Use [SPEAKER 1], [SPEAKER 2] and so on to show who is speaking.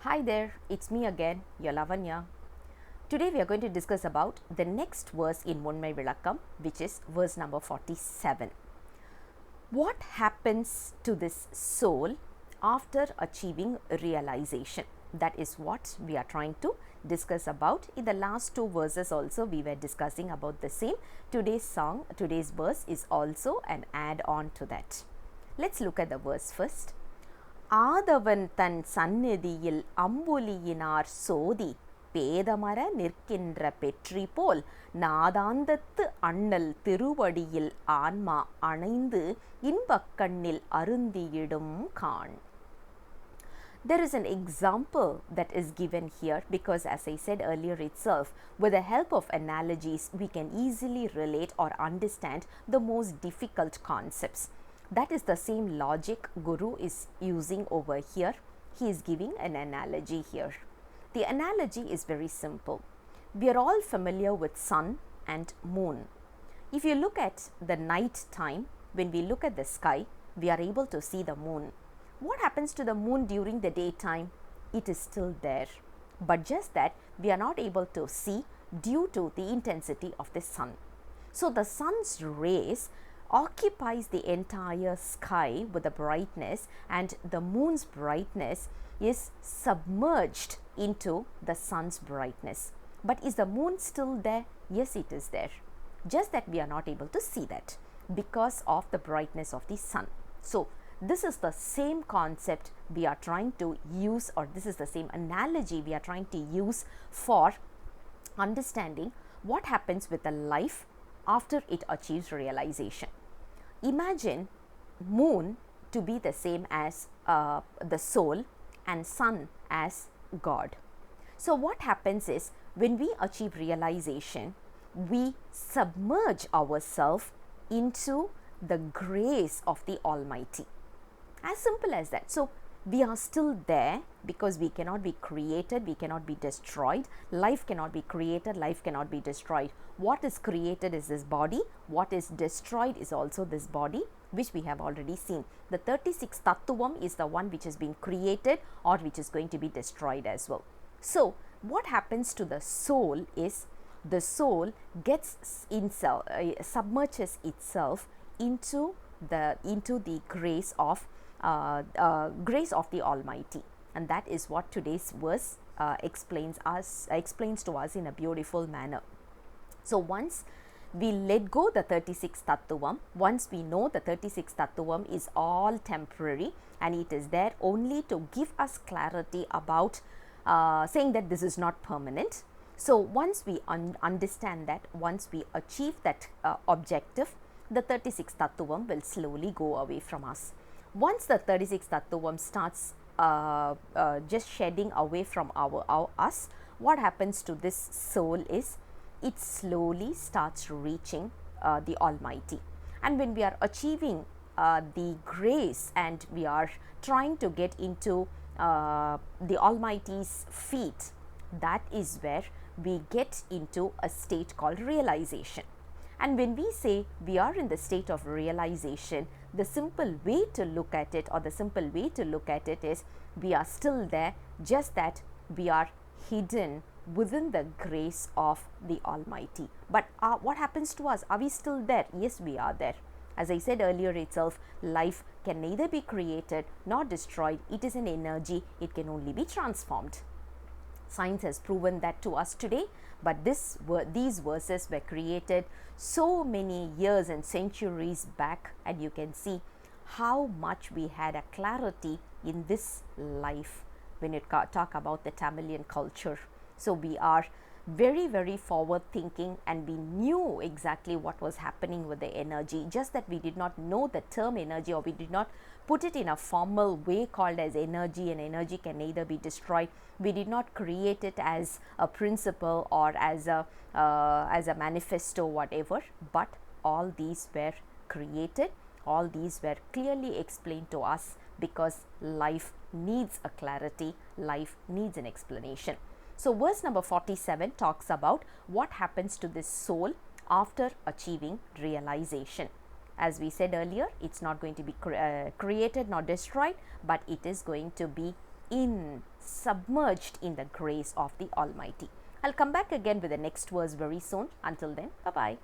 [SPEAKER 1] Hi there, it's me again, your Lavanya. Today we are going to discuss about the next verse in Unmai vilakkam, which is verse number 47. What happens to this soul after achieving realization? That is what we are trying to discuss about. In the last two verses also we were discussing about the same. Today's verse is also an add-on to that. Let's look at the verse first. ஆதவன் தன் சந்நிதியில் அம்புலியினார் சோதி பேதமர நிற்கின்ற பெற்றி போல் நாதாந்தத்து அண்ணல் திருவடியில் ஆன்மா அணைந்து இன்பக்கண்ணில் அருந்தியிடும் காண். There is an example that is given here because, as I said earlier itself, with the help of analogies we can easily relate or understand the most difficult concepts. That is the same logic Guru is using over here. He is giving an analogy here. The analogy is very simple. We are all familiar with sun and moon. If you look at the night time, when we look at the sky, we are able to see the moon. What happens to the moon during the daytime? It is still there, but just that we are not able to see due to the intensity of the sun. So the sun's rays occupies the entire sky with the brightness, and the moon's brightness is submerged into the sun's brightness. But is the moon still there? Yes, it is there. Just that we are not able to see that because of the brightness of the sun. So this is the same concept we are trying to use, or this is the same analogy we are trying to use for understanding what happens with the life after it achieves realization. Imagine moon to be the same as the soul and sun as God. So what happens is, when we achieve realization, we submerge ourselves into the grace of the Almighty. As simple as that. So we are still there because we cannot be created, we cannot be destroyed. Life cannot be created, life cannot be destroyed. What is created is this body, what is destroyed is also this body, which we have already seen. The 36 tattvam is the one which has been created or which is going to be destroyed as well. So what happens to the soul is, the soul gets submerges itself into the grace of the Almighty, and that is what today's verse explains to us in a beautiful manner. So once we let go the 36 tattvam, once we know the 36 tattvam is all temporary and it is there only to give us clarity about saying that this is not permanent. So once we understand that, once we achieve that objective, the 36 tattvam will slowly go away from us. Once the 36 tattvam starts just shedding away from us, what happens to this soul is, it slowly starts reaching the Almighty. And when we are achieving the grace and we are trying to get into the Almighty's feet, that is where we get into a state called realization. And when we say we are in the state of realization, the simple way to look at it, or the simple way to look at it is, we are still there, just that we are hidden within the grace of the Almighty. But what happens to us? Are we still there? Yes, we are there. As I said earlier itself, life can neither be created nor destroyed. It is an energy, it can only be transformed. Science has proven that to us today, but these verses were created so many years and centuries back, and you can see how much we had a clarity in this life when you talk about the Tamilian culture. So we are very, very forward thinking, and we knew exactly what was happening with the energy, just that we did not know the term energy, or we did not put it in a formal way called as energy, and energy can neither be destroyed. We did not create it as a principle or as a manifesto, whatever, but all these were created, all these were clearly explained to us, because life needs a clarity, life needs an explanation. So verse number 47 talks about what happens to this soul after achieving realization. As we said earlier, it's not going to be created nor destroyed, but it is going to be submerged in the grace of the Almighty. I'll come back again with the next verse very soon. Until then, bye-bye.